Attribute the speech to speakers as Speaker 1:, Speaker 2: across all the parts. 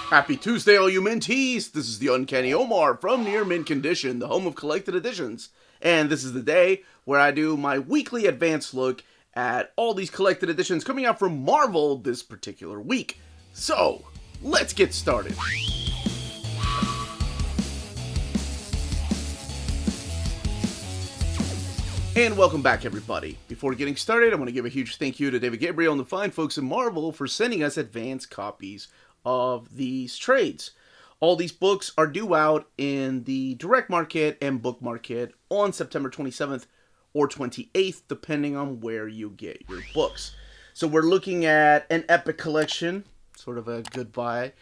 Speaker 1: Happy Tuesday, all you minties! This is the Uncanny Omar from Near Mint Condition, the home of collected editions. And this is the day where I do my weekly advance look at all these collected editions coming out from Marvel this particular week. So, let's get started. And welcome back, everybody. Before getting started, I want to give a huge thank you to David Gabriel and the fine folks in Marvel for sending us advance copies of these trades. All these books are due out in the direct market and book market on September 27th or 28th, depending on where you get your books. So we're looking at an Epic collection, sort of a goodbye,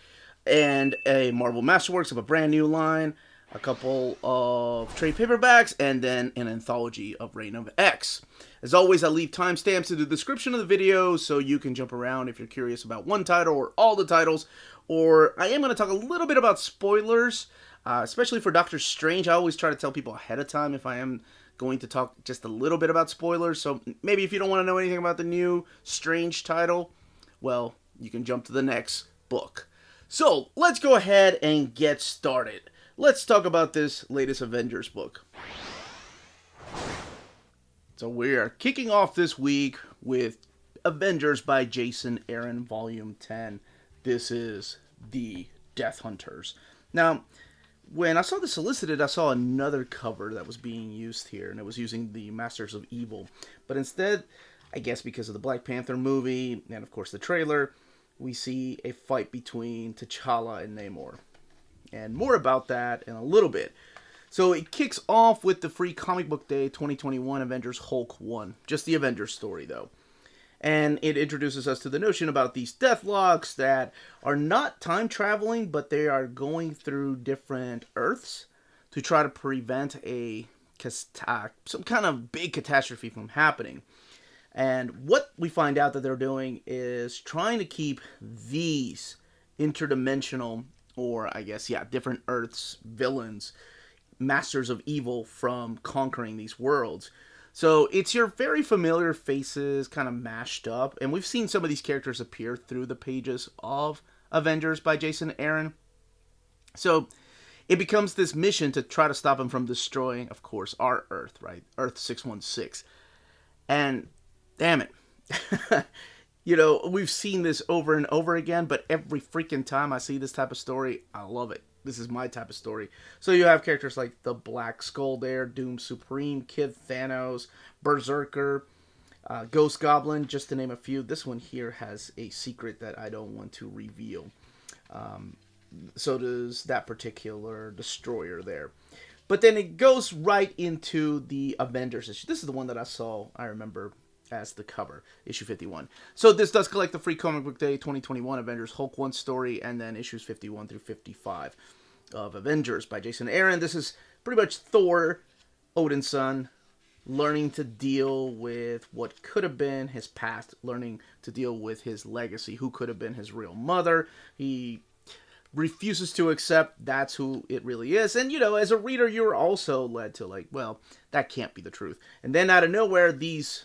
Speaker 1: and a Marvel Masterworks of a brand new line, a couple of trade paperbacks, and then an anthology of Reign of X. As always, I leave timestamps in the description of the video so you can jump around if you're curious about one title or all the titles. Or I am going to talk a little bit about spoilers, especially for Doctor Strange. I always try to tell people ahead of time if I am going to talk just a little bit about spoilers. So maybe if you don't want to know anything about the new Strange title, well, you can jump to the next book. So let's go ahead and get started. Let's talk about this latest Avengers book. So we are kicking off this week with Avengers by Jason Aaron, Volume 10. This is the Death Hunters. Now, when I saw this solicited, I saw another cover that was being used here, and it was using the Masters of Evil. But instead, I guess because of the Black Panther movie, and of course the trailer, we see a fight between T'Challa and Namor. And more about that in a little bit. So it kicks off with the Free Comic Book Day 2021 Avengers Hulk 1. Just the Avengers story, though. And it introduces us to the notion about these Deathlocks that are not time-traveling, but they are going through different Earths to try to prevent some kind of big catastrophe from happening. And what we find out that they're doing is trying to keep these interdimensional, or I guess, different Earths, villains, Masters of Evil from conquering these worlds. So it's your very familiar faces kind of mashed up. And we've seen some of these characters appear through the pages of Avengers by Jason Aaron. So it becomes this mission to try to stop him from destroying, of course, our Earth, right? Earth 616. And damn it. You know, we've seen this over and over again, but every freaking time I see this type of story, I love it. This is my type of story. So you have characters like the Black Skull there, Doom Supreme, Kid Thanos, Berserker, Ghost Goblin, just to name a few. This one here has a secret that I don't want to reveal. So does that particular Destroyer there. But then it goes right into the Avengers issue. This is the one that I remember as the cover, issue 51. So this does collect the Free Comic Book Day 2021 Avengers Hulk 1 story, and then issues 51 through 55 of Avengers by Jason Aaron. This is pretty much Thor, Odin's son, learning to deal with what could have been his past, learning to deal with his legacy, who could have been his real mother. He refuses to accept that's who it really is. And, you know, as a reader, you're also led to like, well, that can't be the truth. And then out of nowhere, these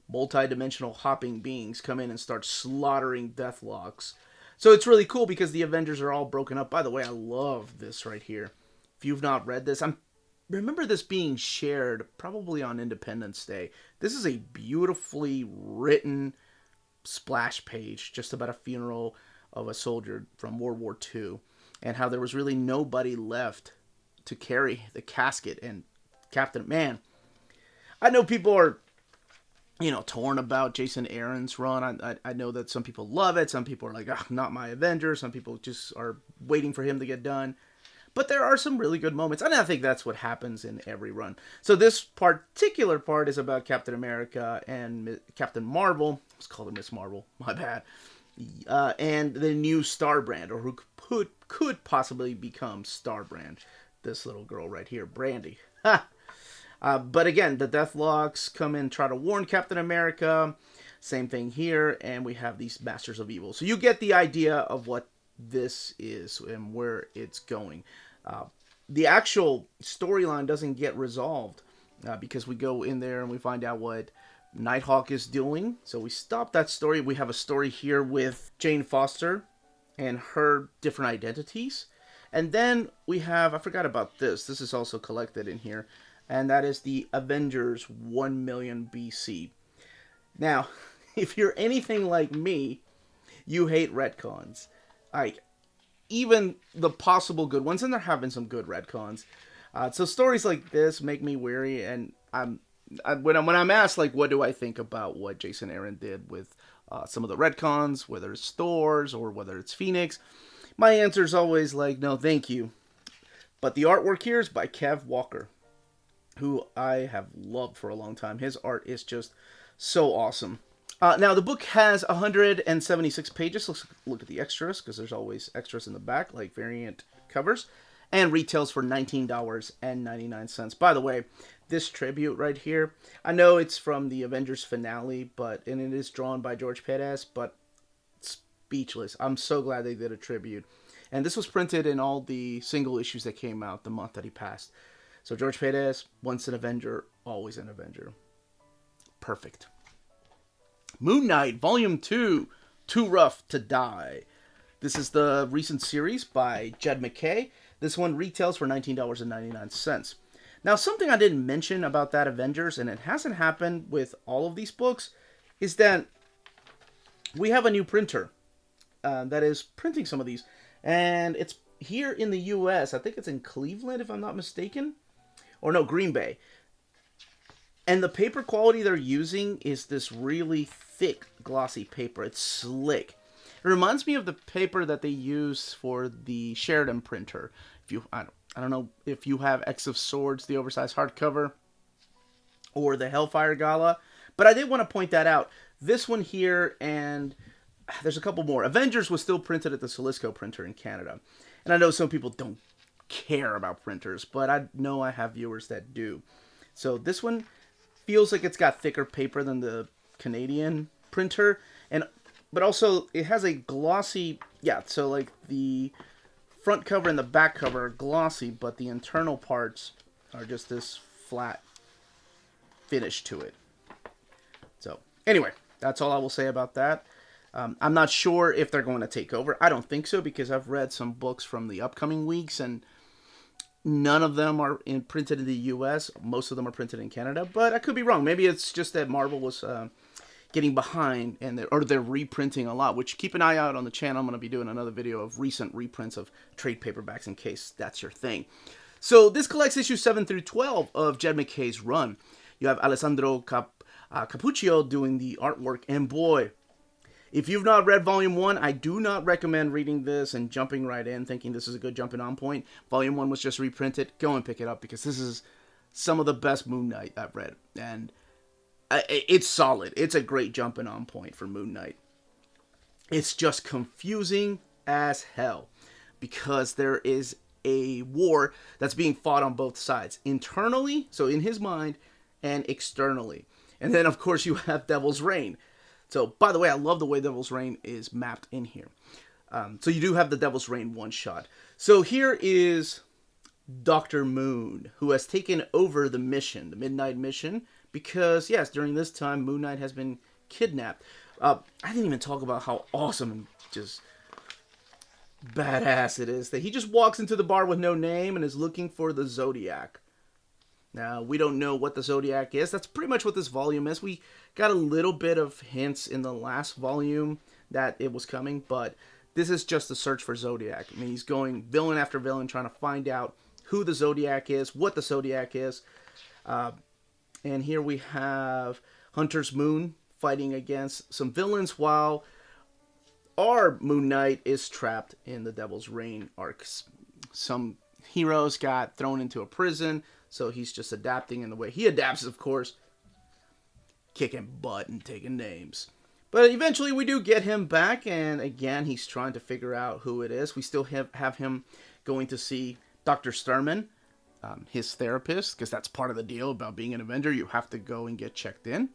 Speaker 1: multi-dimensional hopping beings come in and start slaughtering Deathlocks. So it's really cool because the Avengers are all broken up. By the way, I love this right here. If you've not read this, remember this being shared probably on Independence Day. This is a beautifully written splash page just about a funeral of a soldier from World War II and how there was really nobody left to carry the casket. And Captain, man, I know people are torn about Jason Aaron's run. I know that some people love it. Some people are like, not my Avenger. Some people just are waiting for him to get done. But there are some really good moments. And I think that's what happens in every run. So this particular part is about Captain America and Captain Marvel. Let's call her Miss Marvel. My bad. And the new Starbrand, or who could possibly become Starbrand. This little girl right here, Brandy. Ha! But again, the Deathlocks come in and try to warn Captain America. Same thing here, and we have these Masters of Evil. So you get the idea of what this is and where it's going. The actual storyline doesn't get resolved because we go in there and we find out what Nighthawk is doing. So we stop that story. We have a story here with Jane Foster and her different identities. And then we have, I forgot about this. This is also collected in here. And that is the Avengers 1 million BC. Now, if you're anything like me, you hate retcons. Like, even the possible good ones, and there have been some good retcons. So stories like this make me weary, and when I'm asked, like, what do I think about what Jason Aaron did with some of the retcons, whether it's Thor's or whether it's Phoenix, my answer is always like, no, thank you. But the artwork here is by Kev Walker, who I have loved for a long time. His art is just so awesome. Now, the book has 176 pages. Let's look at the extras, because there's always extras in the back, like variant covers. And retails for $19.99. By the way, this tribute right here, I know it's from the Avengers finale, and it is drawn by George Perez, but speechless. I'm so glad they did a tribute. And this was printed in all the single issues that came out the month that he passed. So George Perez, once an Avenger, always an Avenger. Perfect. Moon Knight, Volume 2, Too Rough to Die. This is the recent series by Jed MacKay. This one retails for $19.99. Now, something I didn't mention about that Avengers, and it hasn't happened with all of these books, is that we have a new printer that is printing some of these. And it's here in the U.S. I think it's in Cleveland, if I'm not mistaken. Or no, Green Bay. And the paper quality they're using is this really thick, glossy paper. It's slick. It reminds me of the paper that they use for the Sheridan printer. I don't know if you have X of Swords, the oversized hardcover, or the Hellfire Gala, but I did want to point that out. This one here, and there's a couple more. Avengers was still printed at the Salisco printer in Canada. And I know some people don't care about printers, but I know I have viewers that do. So this one feels like it's got thicker paper than the Canadian printer, but also it has a glossy, so like the front cover and the back cover are glossy, but the internal parts are just this flat finish to it. So anyway, that's all I will say about that. I'm not sure if they're going to take over. I don't think so, because I've read some books from the upcoming weeks, and none of them are printed in the U.S. Most of them are printed in Canada, but I could be wrong. Maybe it's just that Marvel was getting behind, or they're reprinting a lot, which keep an eye out on the channel. I'm going to be doing another video of recent reprints of trade paperbacks in case that's your thing. So this collects issues 7 through 12 of Jed MacKay's run. You have Alessandro Capuccio doing the artwork, and boy, if you've not read Volume 1, I do not recommend reading this and jumping right in thinking this is a good jumping on point. Volume 1 was just reprinted. Go and pick it up, because this is some of the best Moon Knight I've read. And it's solid. It's a great jumping on point for Moon Knight. It's just confusing as hell, because there is a war that's being fought on both sides. Internally, so in his mind, and externally. And then, of course, you have Devil's Reign. So, by the way, I love the way Devil's Reign is mapped in here. So you do have the Devil's Reign one-shot. So here is Dr. Moon, who has taken over the mission, the Midnight Mission, because, yes, during this time, Moon Knight has been kidnapped. I didn't even talk about how awesome and just badass it is that he just walks into the bar with no name and is looking for the Zodiac. Now, we don't know what the Zodiac is. That's pretty much what this volume is. We got a little bit of hints in the last volume that it was coming, but this is just a search for Zodiac. I mean, he's going villain after villain, trying to find out who the Zodiac is, what the Zodiac is. And here we have Hunter's Moon fighting against some villains, while our Moon Knight is trapped in the Devil's Reign arcs. Some heroes got thrown into a prison, so he's just adapting in the way he adapts, of course. Kicking butt and taking names. But eventually we do get him back, and again, he's trying to figure out who it is. We still have him going to see Dr. Sturman, his therapist, because that's part of the deal about being an Avenger. You have to go and get checked in.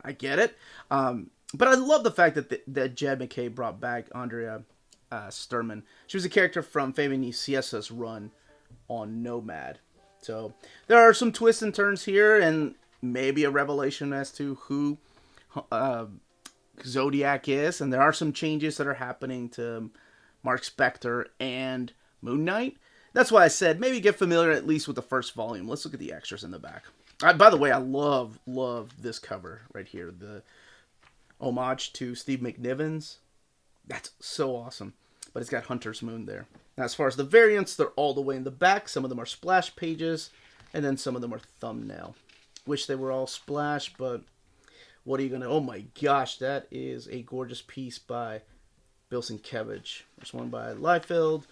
Speaker 1: I get it. But I love the fact that Jed MacKay brought back Andrea Sturman. She was a character from Fabian Niciesa's run on Nomad. So there are some twists and turns here, and maybe a revelation as to who Zodiac is. And there are some changes that are happening to Mark Spector, and Moon Knight. That's why I said maybe get familiar at least with the first volume. Let's look at the extras in the back. By the way, I love this cover right here. The homage to Steve McNiven's. That's so awesome. But it's got Hunter's Moon there. Now, as far as the variants, they're all the way in the back. Some of them are splash pages, and then some of them are thumbnail. Wish they were all splash, but what are you going to... Oh my gosh, that is a gorgeous piece by Bill Sienkiewicz. There's one by Liefeld,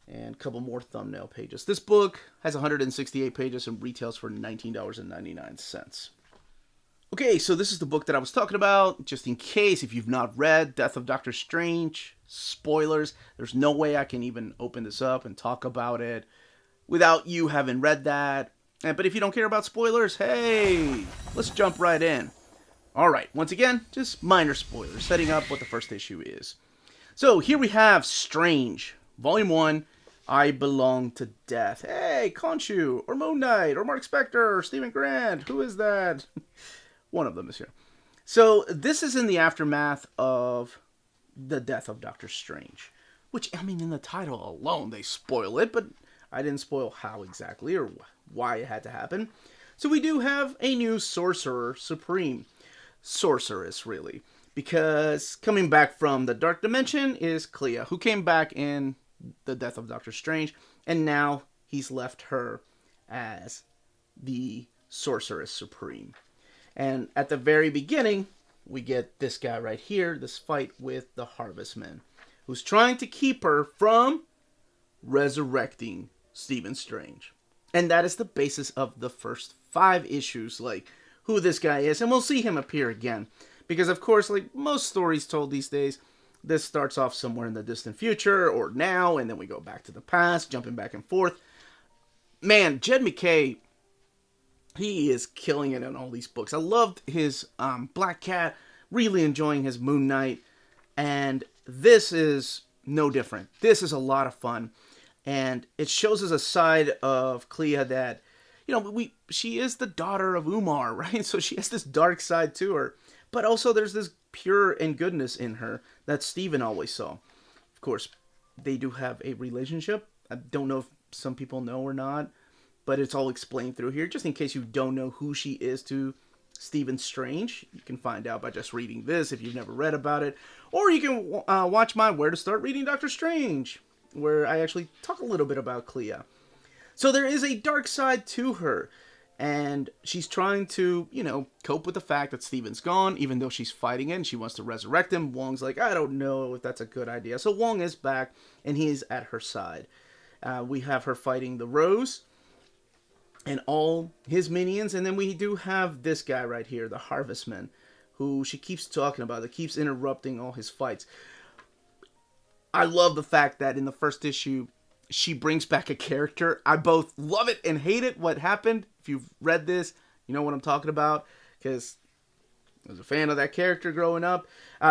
Speaker 1: and a couple more thumbnail pages. This book has 168 pages and retails for $19.99. Okay, so this is the book that I was talking about. Just in case, if you've not read Death of Doctor Strange, spoilers. There's no way I can even open this up and talk about it without you having read that. But if you don't care about spoilers, hey, let's jump right in. Alright, once again, just minor spoilers, setting up what the first issue is. So here we have Strange, Volume 1, I Belong to Death. Hey, Khonshu, or Moon Knight, or Mark Spector, or Stephen Grant, who is that? One of them is here. So this is in the aftermath of the death of Doctor Strange. Which, I mean, in the title alone, they spoil it, but I didn't spoil how exactly or why it had to happen. So we do have a new Sorcerer Supreme. Sorceress, really. Because coming back from the Dark Dimension is Clea, who came back in the death of Doctor Strange, and now he's left her as the Sorceress Supreme. And at the very beginning, we get this guy right here, this fight with the Harvestman, who's trying to keep her from resurrecting Stephen Strange. And that is the basis of the first 5 issues, like who this guy is, and we'll see him appear again. Because, of course, like most stories told these days, this starts off somewhere in the distant future, or now, and then we go back to the past, jumping back and forth. Man, Jed MacKay, he is killing it in all these books. I loved his Black Cat, really enjoying his Moon Knight, and this is no different. This is a lot of fun, and it shows us a side of Clea that, you know, she is the daughter of Umar, right? So she has this dark side to her, but also there's this pure and goodness in her that Stephen always saw. Of course, they do have a relationship. I don't know if some people know or not, but it's all explained through here. Just in case you don't know who she is to Stephen Strange, you can find out by just reading this if you've never read about it. Or you can watch my Where to Start Reading Doctor Strange, where I actually talk a little bit about Clea. So there is a dark side to her, and she's trying to, you know, cope with the fact that Stephen's gone, even though she's fighting it and she wants to resurrect him. Wong's like, I don't know if that's a good idea. So Wong is back, and he's at her side. We have her fighting the Rose and all his minions, and then we do have this guy right here, the Harvestman, who she keeps talking about, that keeps interrupting all his fights. I love the fact that in the first issue, she brings back a character. I both love it and hate it, what happened. If you've read this, you know what I'm talking about, because I was a fan of that character growing up.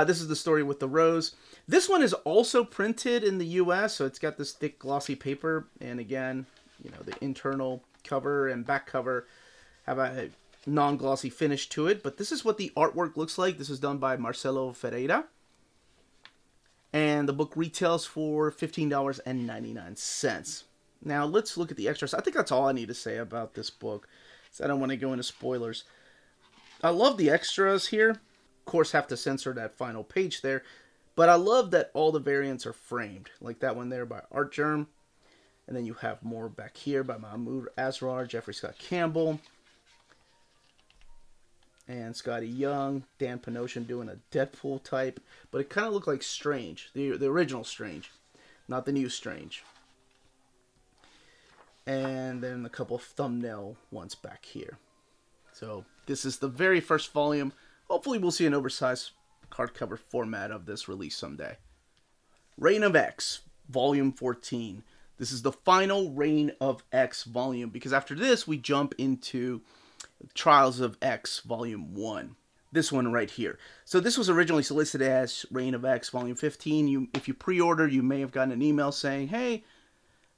Speaker 1: This is the story with the Rose. This one is also printed in the US, so it's got this thick glossy paper, and again, you know, the internal cover and back cover have a non-glossy finish to it, but this is what the artwork looks like. This is done by Marcelo Ferreira, and the book retails for $15.99. Now let's look at the extras. I think that's all I need to say about this book, so I don't want to go into spoilers. I love the extras here. Of course, have to censor that final page there, but I love that all the variants are framed, like that one there by Art Germ. And then you have more back here by Mahmoud Asrar, Jeffrey Scott Campbell, and Scotty Young, Dan Panosian doing a Deadpool type. But it kind of looked like Strange, the original Strange, not the new Strange. And then a couple of thumbnail ones back here. So this is the very first volume. Hopefully we'll see an oversized hardcover format of this release someday. Reign of X, Volume 14. This is the final Reign of X volume, because after this, we jump into Trials of X Volume 1. This one right here. So this was originally solicited as Reign of X Volume 15. If you pre-order, you may have gotten an email saying, hey,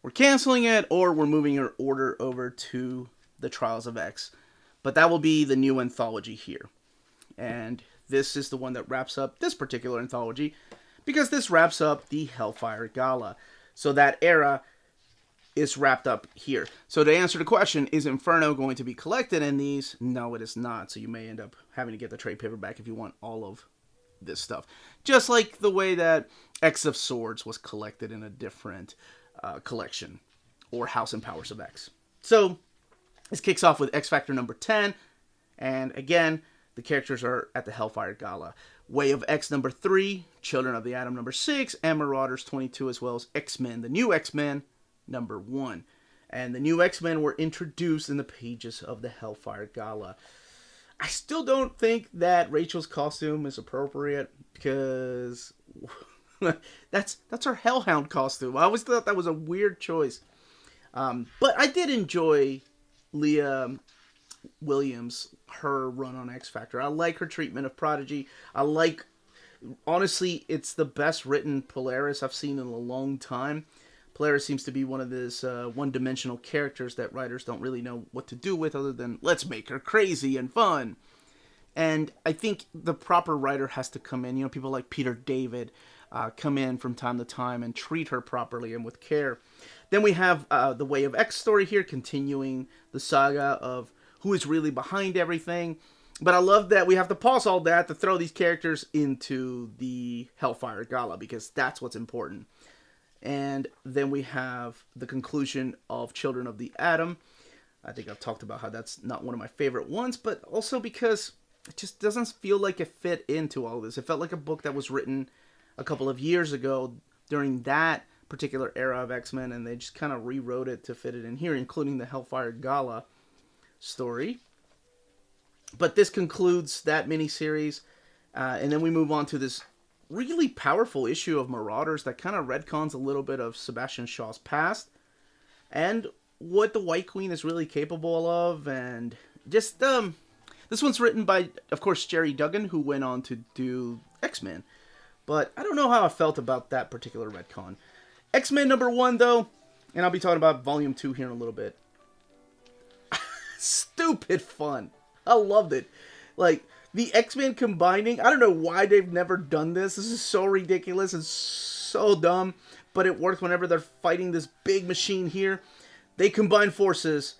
Speaker 1: we're canceling it, or we're moving your order over to the Trials of X. But that will be the new anthology here. And this is the one that wraps up this particular anthology, because this wraps up the Hellfire Gala. So that era is wrapped up here. So to answer the question, is Inferno going to be collected in these? No, it is not. So you may end up having to get the trade paperback if you want all of this stuff. Just like the way that X of Swords was collected in a different collection, or House and Powers of X. So this kicks off with X Factor number 10, and again, the characters are at the Hellfire Gala. Way of X number 3, Children of the Atom number 6, and Marauders 22, as well as X-Men, the new X-Men number 1. And the new X-Men were introduced in the pages of the Hellfire Gala. I still don't think that Rachel's costume is appropriate, because that's her Hellhound costume. I always thought that was a weird choice. But I did enjoy Leah Williams, her run on X Factor. I like her treatment of Prodigy. Honestly, it's the best written Polaris I've seen in a long time. Polaris seems to be one of those one-dimensional characters that writers don't really know what to do with other than, let's make her crazy and fun. And I think the proper writer has to come in. People like Peter David come in from time to time and treat her properly and with care. Then we have the Way of X story here, continuing the saga of who is really behind everything. But I love that we have to pause all that to throw these characters into the Hellfire Gala, because that's what's important. And then we have the conclusion of Children of the Atom. I think I've talked about how that's not one of my favorite ones, but also because it just doesn't feel like it fit into all this. It felt like a book that was written a couple of years ago during that particular era of X-Men, and they just kind of rewrote it to fit it in here, including the Hellfire Gala story. But this concludes that miniseries, and then we move on to this really powerful issue of Marauders that kind of retcons a little bit of Sebastian Shaw's past and what the White Queen is really capable of. And just this one's written by, of course, Gerry Duggan, who went on to do X-Men. But I don't know how I felt about that particular retcon. X-Men number 1, though, and I'll be talking about volume 2 here in a little bit. Stupid fun. I loved it. Like, the X-Men combining, I don't know why they've never done this. This is so ridiculous and so dumb, but it works whenever they're fighting this big machine here. They combine forces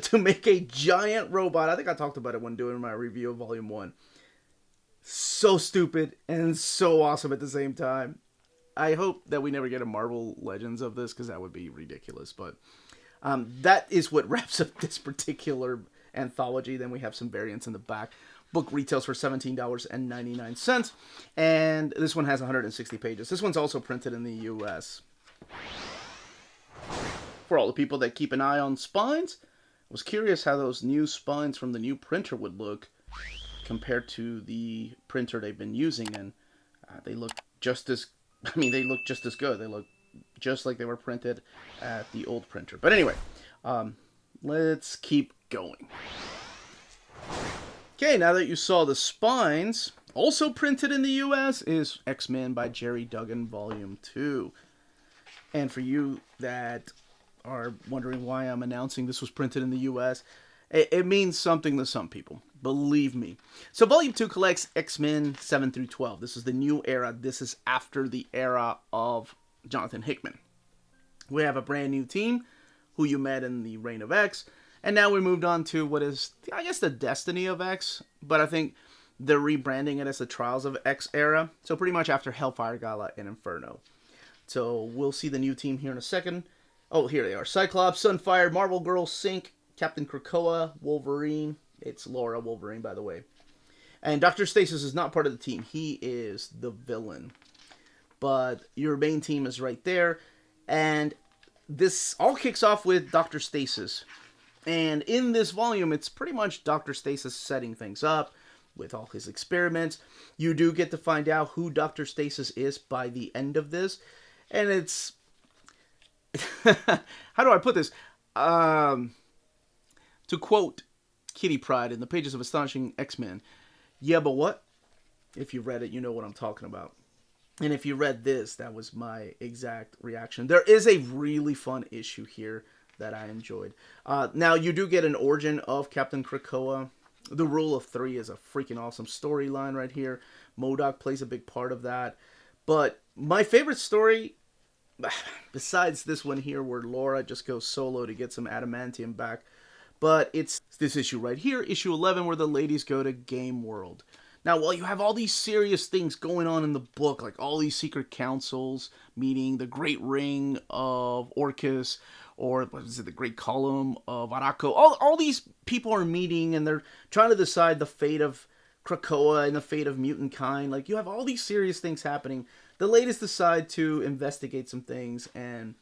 Speaker 1: to make a giant robot. I think I talked about it when doing my review of volume 1. So stupid and so awesome at the same time. I hope that we never get a Marvel Legends of this, because that would be ridiculous. But that is what wraps up this particular anthology. Then we have some variants in the back. Book retails for $17.99, and this one has 160 pages. This one's also printed in the U.S. For all the people that keep an eye on spines, I was curious how those new spines from the new printer would look compared to the printer they've been using, and they look just as, they look just as good. They look just like they were printed at the old printer. But anyway, let's keep going. Okay, now that you saw the spines, also printed in the U.S. is X-Men by Gerry Duggan, Volume 2. And for you that are wondering why I'm announcing this was printed in the U.S., it means something to some people. Believe me. So Volume 2 collects X-Men 7 through 12. This is the new era. This is after the era of Jonathan Hickman. We have a brand new team who you met in the Reign of X. And now we moved on to what is, I guess, the Destiny of X. But I think they're rebranding it as the Trials of X era. So pretty much after Hellfire Gala and Inferno. So we'll see the new team here in a second. Oh, here they are. Cyclops, Sunfire, Marvel Girl, Sync, Captain Krakoa, Wolverine. It's Laura Wolverine, by the way. And Dr. Stasis is not part of the team. He is the villain. But your main team is right there. And this all kicks off with Dr. Stasis. And in this volume, it's pretty much Dr. Stasis setting things up with all his experiments. You do get to find out who Dr. Stasis is by the end of this. And it's... how do I put this? To quote Kitty Pryde in the pages of Astonishing X-Men, yeah, but what? If you read it, you know what I'm talking about. And if you read this, that was my exact reaction. There is a really fun issue here that I enjoyed. Now, you do get an origin of Captain Krakoa. The Rule of Three is a freaking awesome storyline right here. MODOK plays a big part of that. But my favorite story, besides this one here where Laura just goes solo to get some adamantium back, but it's this issue right here, issue 11, where the ladies go to Game World. Now, while you have all these serious things going on in the book, like all these secret councils meeting, the Great Ring of Orcus, or what is it, the Great Column of Araco, all these people are meeting and they're trying to decide the fate of Krakoa and the fate of mutant kind. Like, you have all these serious things happening. The ladies decide to investigate some things and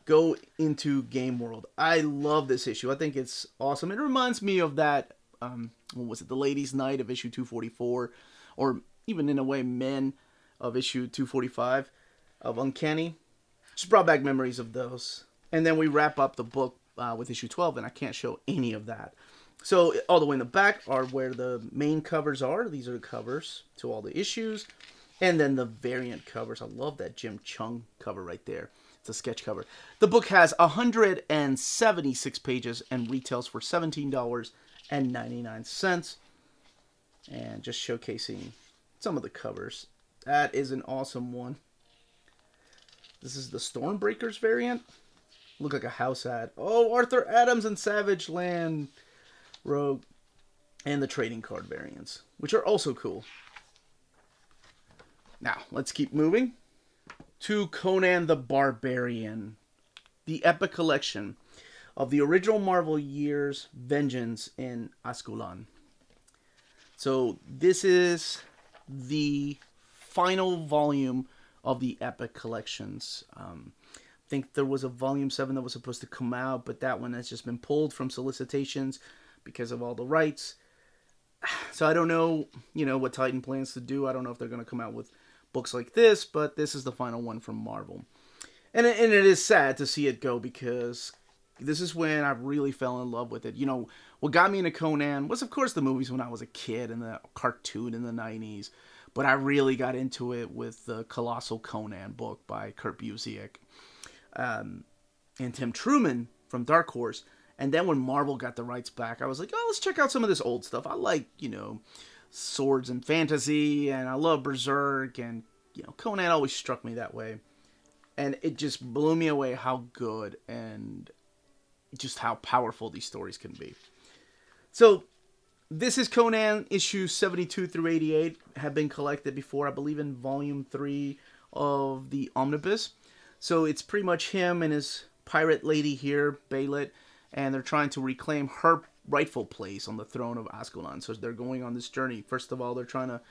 Speaker 1: go into Game World. I love this issue. I think it's awesome. It reminds me of that, what was it, the Ladies' Night of issue 244, or even in a way Men of issue 245 of Uncanny. Just brought back memories of those. And then we wrap up the book with issue 12, and I can't show any of that. So all the way in the back are where the main covers are. These are the covers to all the issues. And then the variant covers. I love that Jim Chung cover right there. It's a sketch cover. The book has 176 pages and retails for $17.99. And just showcasing some of the covers. That is an awesome one. This is the Stormbreakers variant. Look like a house ad. Oh, Arthur Adams and Savage Land Rogue. And the trading card variants, which are also cool. Now, let's keep moving to Conan the Barbarian, the epic collection of the original Marvel years Vengeance in Asgalun. So this is the final volume of the epic collections. I think there was a volume 7 that was supposed to come out, but that one has just been pulled from solicitations because of all the rights. So I don't know, what Titan plans to do. I don't know if they're going to come out with books like this, but this is the final one from Marvel. And it is sad to see it go, because this is when I really fell in love with it. What got me into Conan was, of course, the movies when I was a kid and the cartoon in the 90s. But I really got into it with the Colossal Conan book by Kurt Busiek and Tim Truman from Dark Horse. And then when Marvel got the rights back, I was like, oh, let's check out some of this old stuff. I like, swords and fantasy, and I love Berserk, and, Conan always struck me that way. And it just blew me away how good and just how powerful these stories can be. So, this is Conan issues 72 through 88, have been collected before, I believe in volume 3 of the Omnibus. So it's pretty much him and his pirate lady here, Beylit, and they're trying to reclaim her rightful place on the throne of Asgalun. So they're going on this journey. First of all, they're trying to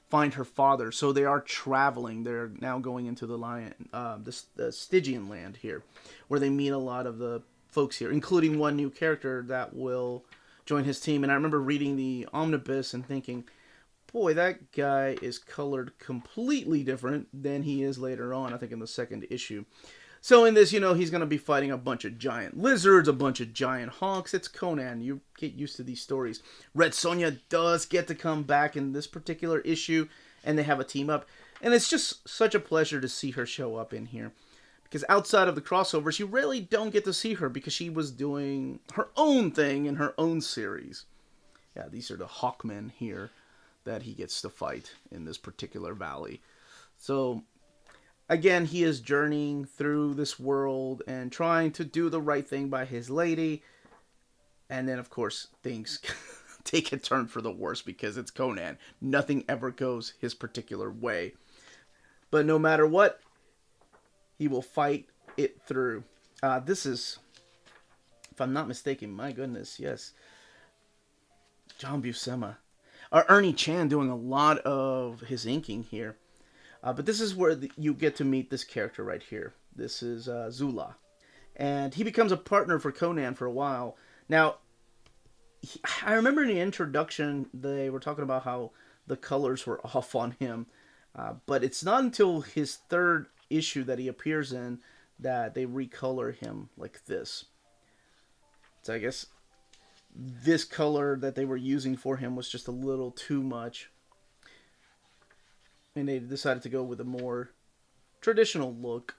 Speaker 1: find her father. So they are traveling. They're now going into the Stygian land here, where they meet a lot of the folks here, including one new character that will join his team. And I remember reading the Omnibus and thinking, boy, that guy is colored completely different than he is later on, I think in the second issue. So in this, he's going to be fighting a bunch of giant lizards, a bunch of giant honks. It's Conan. You get used to these stories. Red Sonja does get to come back in this particular issue, and they have a team up. And it's just such a pleasure to see her show up in here. Because outside of the crossovers, you really don't get to see her because she was doing her own thing in her own series. Yeah, these are the Hawkmen here that he gets to fight in this particular valley. So, again, he is journeying through this world and trying to do the right thing by his lady. And then, of course, things take a turn for the worse because it's Conan. Nothing ever goes his particular way. But no matter what, he will fight it through. This is, if I'm not mistaken, my goodness, yes, John Buscema. Ernie Chan doing a lot of his inking here. But this is where you get to meet this character right here. This is Zula. And he becomes a partner for Conan for a while. Now, I remember in the introduction, they were talking about how the colors were off on him. But it's not until his third issue that he appears in that they recolor him like this. So I guess this color that they were using for him was just a little too much. And they decided to go with a more traditional look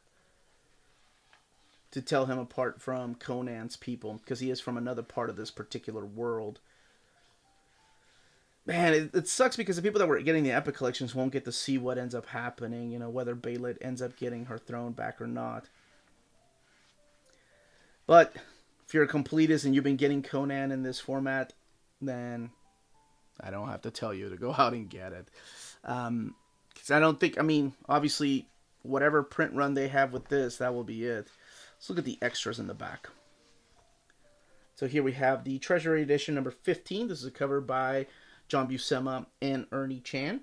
Speaker 1: to tell him apart from Conan's people, because he is from another part of this particular world. man, it sucks because the people that were getting the Epic collections won't get to see what ends up happening, whether Beylit ends up getting her throne back or not. But if you're a completist and you've been getting Conan in this format, then I don't have to tell you to go out and get it. Because I don't think, obviously, whatever print run they have with this, that will be it. Let's look at the extras in the back. So here we have the Treasury Edition number 15. This is a cover by John Buscema and Ernie Chan.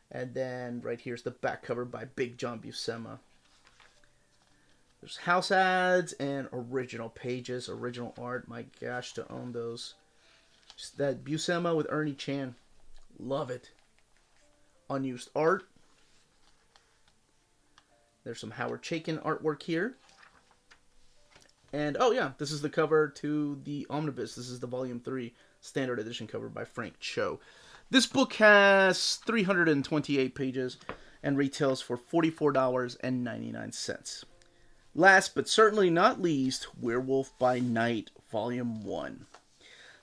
Speaker 1: And then right here's the back cover by Big John Buscema. There's house ads and original pages, original art. My gosh, to own those. Just that Buscema with Ernie Chan. Love it. Unused art. There's some Howard Chaykin artwork here. And, oh yeah, this is the cover to the Omnibus. This is the Volume 3 Standard Edition cover by Frank Cho. This book has 328 pages and retails for $44.99. Last but certainly not least, Werewolf by Night, Volume 1.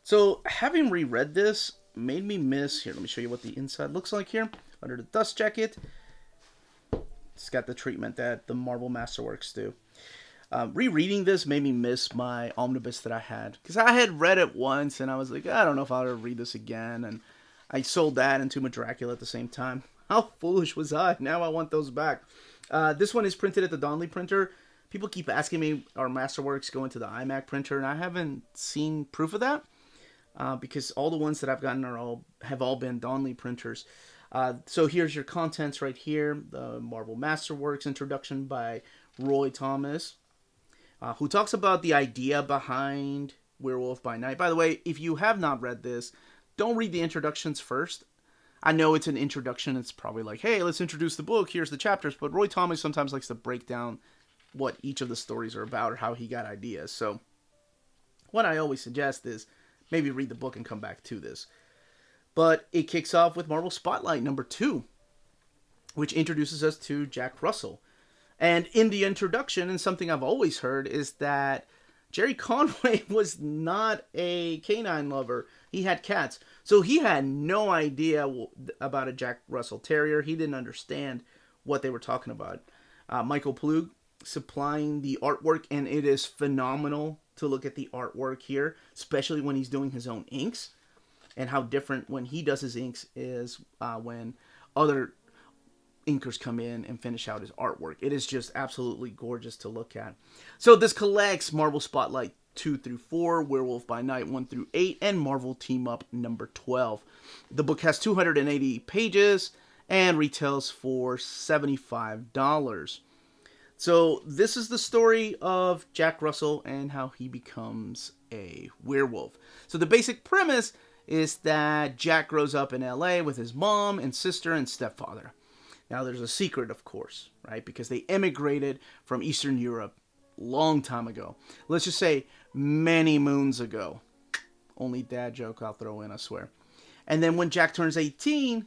Speaker 1: So, having reread this made me miss... Here, let me show you what the inside looks like here. Under the dust jacket, it's got the treatment that the Marvel Masterworks do. Rereading this made me miss my omnibus that I had. Because I had read it once, and I was like, I don't know if I'll ever read this again. And I sold that and Tomb of Dracula at the same time. How foolish was I? Now I want those back. This one is printed at the Donnelly printer. People keep asking me, are Masterworks going to the iMac printer? And I haven't seen proof of that. Because all the ones that I've gotten have all been Donnelly printers. So here's your contents right here. The Marvel Masterworks introduction by Roy Thomas. Who talks about the idea behind Werewolf by Night. By the way, if you have not read this, don't read the introductions first. I know it's an introduction. It's probably like, hey, let's introduce the book. Here's the chapters. But Roy Thomas sometimes likes to break down what each of the stories are about or how he got ideas. So what I always suggest is maybe read the book and come back to this. But it kicks off with Marvel Spotlight number 2, which introduces us to Jack Russell. And in the introduction, and something I've always heard, is that Gerry Conway was not a canine lover. He had cats. So he had no idea about a Jack Russell Terrier. He didn't understand what they were talking about. Michael Plug supplying the artwork, and it is phenomenal to look at the artwork here, especially when he's doing his own inks, and how different when he does his inks is when other inkers come in and finish out his artwork. It is just absolutely gorgeous to look at. So this collects Marvel Spotlight 2 through 4, Werewolf by Night 1 through 8, and Marvel Team Up number 12. The book has 280 pages and retails for $75. So this is the story of Jack Russell and how he becomes a werewolf. So the basic premise is that Jack grows up in LA with his mom and sister and stepfather. Now, there's a secret, of course, right? Because they immigrated from Eastern Europe long time ago. Let's just say many moons ago. Only dad joke I'll throw in, I swear. And then when Jack turns 18,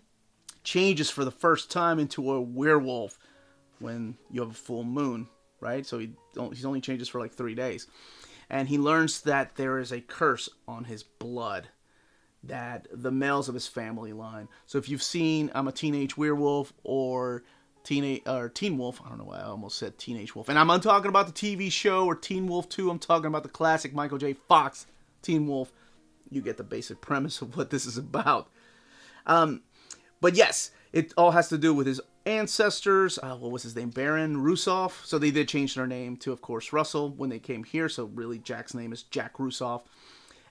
Speaker 1: changes for the first time into a werewolf when you have a full moon, right? So he's only changes for like 3 days. And he learns that there is a curse on his blood, that the males of his family line. So if you've seen I'm a Teenage Werewolf or Teen Wolf, I don't know why I almost said Teenage Wolf. And I'm not talking about the TV show or Teen Wolf 2. I'm talking about the classic Michael J. Fox Teen Wolf. You get the basic premise of what this is about. But yes, it all has to do with his ancestors. What was his name? Baron Rusoff. So they did change their name to, of course, Russell when they came here. So really Jack's name is Jack Rusoff.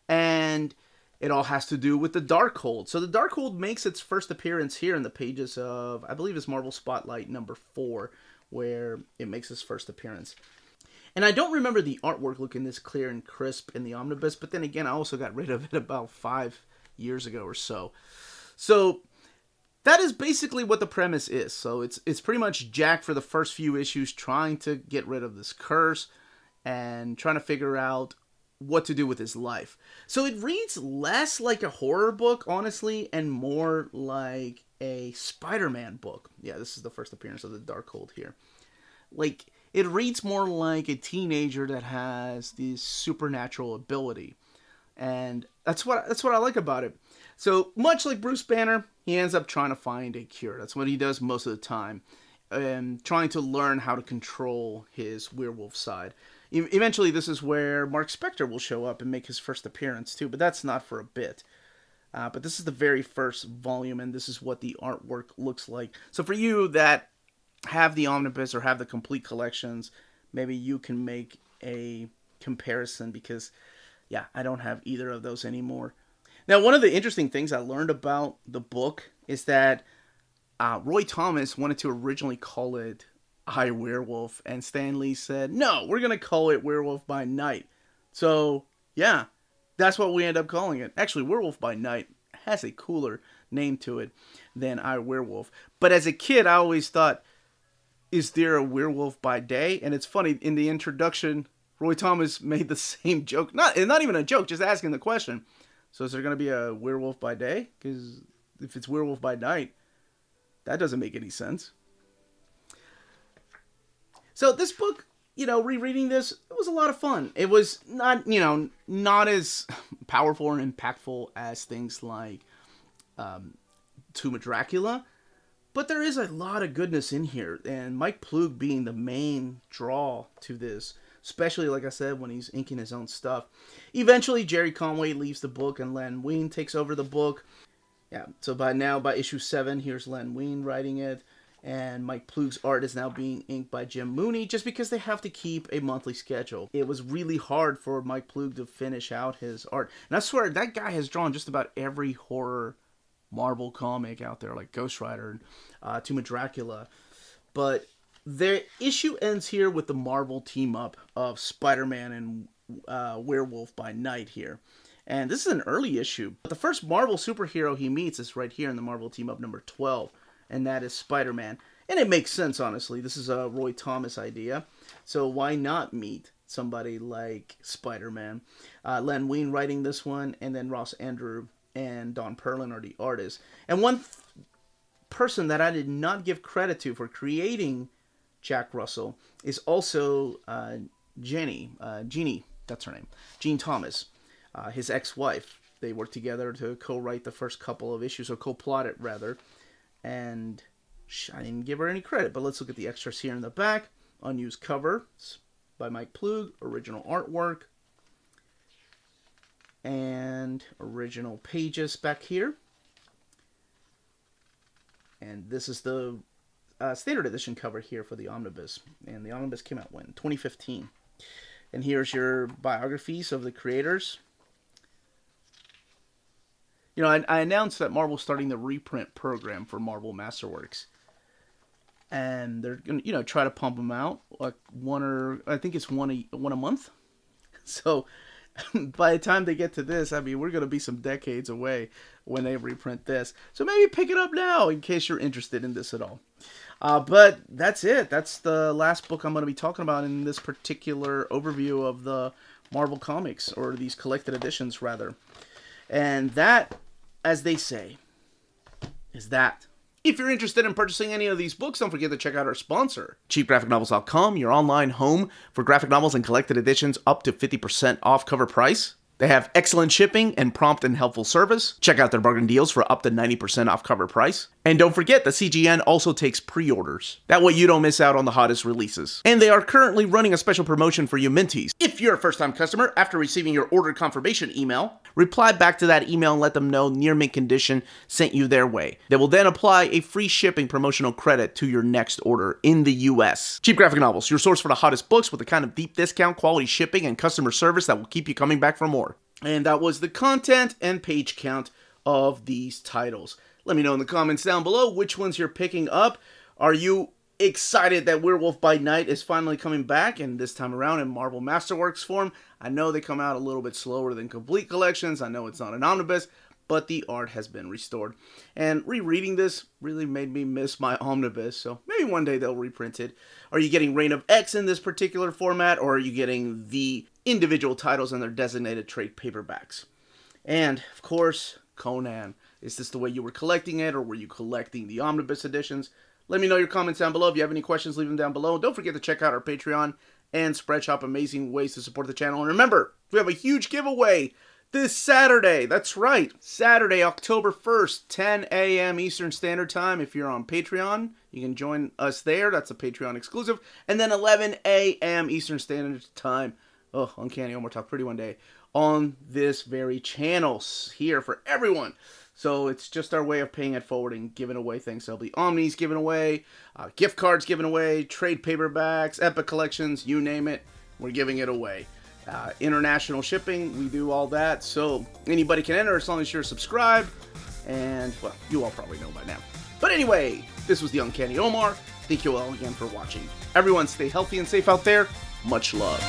Speaker 1: And it all has to do with the Darkhold. So the Darkhold makes its first appearance here in the pages of, I believe it's Marvel Spotlight number 4, where it makes its first appearance. And I don't remember the artwork looking this clear and crisp in the omnibus, but then again, I also got rid of it about 5 years ago or so. So that is basically what the premise is. So it's pretty much Jack for the first few issues trying to get rid of this curse and trying to figure out what to do with his life. So it reads less like a horror book, honestly, and more like a Spider-Man book. Yeah, this is the first appearance of the Darkhold here. Like, it reads more like a teenager that has this supernatural ability. And that's what I like about it. So much like Bruce Banner, he ends up trying to find a cure. That's what he does most of the time, and trying to learn how to control his werewolf side. Eventually, this is where Mark Spector will show up and make his first appearance too, but that's not for a bit. But this is the very first volume, and this is what the artwork looks like. So for you that have the omnibus or have the complete collections, maybe you can make a comparison, because, yeah, I don't have either of those anymore. Now, one of the interesting things I learned about the book is that Roy Thomas wanted to originally call it I, Werewolf, and Stan Lee said, no, we're going to call it Werewolf by Night. So, yeah, that's what we end up calling it. Actually, Werewolf by Night has a cooler name to it than I, Werewolf. But as a kid, I always thought, is there a werewolf by day? And it's funny, in the introduction, Roy Thomas made the same joke. Not even a joke, just asking the question. So is there going to be a werewolf by day? Because if it's werewolf by night, that doesn't make any sense. So this book, rereading this, it was a lot of fun. It was not as powerful or impactful as things like Tomb of Dracula, but there is a lot of goodness in here. And Mike Ploog being the main draw to this, especially, like I said, when he's inking his own stuff. Eventually, Gerry Conway leaves the book and Len Wein takes over the book. Yeah, so by issue 7, here's Len Wein writing it. And Mike Ploog's art is now being inked by Jim Mooney, just because they have to keep a monthly schedule. It was really hard for Mike Ploog to finish out his art. And I swear, that guy has drawn just about every horror Marvel comic out there, like Ghost Rider and Tomb of Dracula. But the issue ends here with the Marvel team-up of Spider-Man and Werewolf by Night here. And this is an early issue. But the first Marvel superhero he meets is right here in the Marvel team-up number 12. And that is Spider-Man. And it makes sense, honestly. This is a Roy Thomas idea. So why not meet somebody like Spider-Man? Len Wein writing this one, and then Ross Andru and Don Perlin are the artists. And one person that I did not give credit to for creating Jack Russell is also Jeannie, that's her name, Jean Thomas, his ex-wife. They worked together to co-write the first couple of issues, or co-plot it, rather. And I didn't give her any credit, but let's look at the extras here in the back. Unused cover by Mike Ploog, original artwork, and original pages back here. And this is the standard edition cover here for the omnibus. And the omnibus came out when? 2015. And here's your biographies of the creators. I announced that Marvel's starting the reprint program for Marvel Masterworks. And they're going to, try to pump them out. Like one a month. So by the time they get to this, we're going to be some decades away when they reprint this. So maybe pick it up now in case you're interested in this at all. But that's it. That's the last book I'm going to be talking about in this particular overview of the Marvel Comics, or these collected editions, rather. And that, as they say, is that. If you're interested in purchasing any of these books, don't forget to check out our sponsor, cheapgraphicnovels.com, your online home for graphic novels and collected editions up to 50% off cover price. They have excellent shipping and prompt and helpful service. Check out their bargain deals for up to 90% off cover price. And don't forget that CGN also takes pre-orders. That way you don't miss out on the hottest releases. And they are currently running a special promotion for you Minties. If you're a first-time customer, after receiving your order confirmation email, reply back to that email and let them know Near Mint Condition sent you their way. They will then apply a free shipping promotional credit to your next order in the US. Cheap Graphic Novels, your source for the hottest books with the kind of deep discount, quality shipping, and customer service that will keep you coming back for more. And that was the content and page count of these titles. Let me know in the comments down below which ones you're picking up. Are you excited that Werewolf by Night is finally coming back, and this time around in Marvel Masterworks form? I know they come out a little bit slower than complete collections. I know it's not an omnibus, but the art has been restored. And rereading this really made me miss my omnibus, so maybe one day they'll reprint it. Are you getting Reign of X in this particular format, or are you getting the individual titles and their designated trade paperbacks? And, of course, Conan. Is this the way you were collecting it, or were you collecting the omnibus editions? Let me know your comments down below. If you have any questions, leave them down below. Don't forget to check out our Patreon and Spreadshop, amazing ways to support the channel. And remember, we have a huge giveaway this Saturday. That's right. Saturday, October 1st, 10 a.m. Eastern Standard Time. If you're on Patreon, you can join us there. That's a Patreon exclusive. And then 11 a.m. Eastern Standard Time. Oh, Uncanny Omar Talk Pretty one day. On this very channel here for everyone. So it's just our way of paying it forward and giving away things. There'll be Omnis given away, gift cards given away, trade paperbacks, Epic Collections, you name it. We're giving it away. International shipping, we do all that. So anybody can enter as long as you're subscribed. And, well, you all probably know by now. But anyway, this was the Uncanny Omar. Thank you all again for watching. Everyone stay healthy and safe out there. Much love.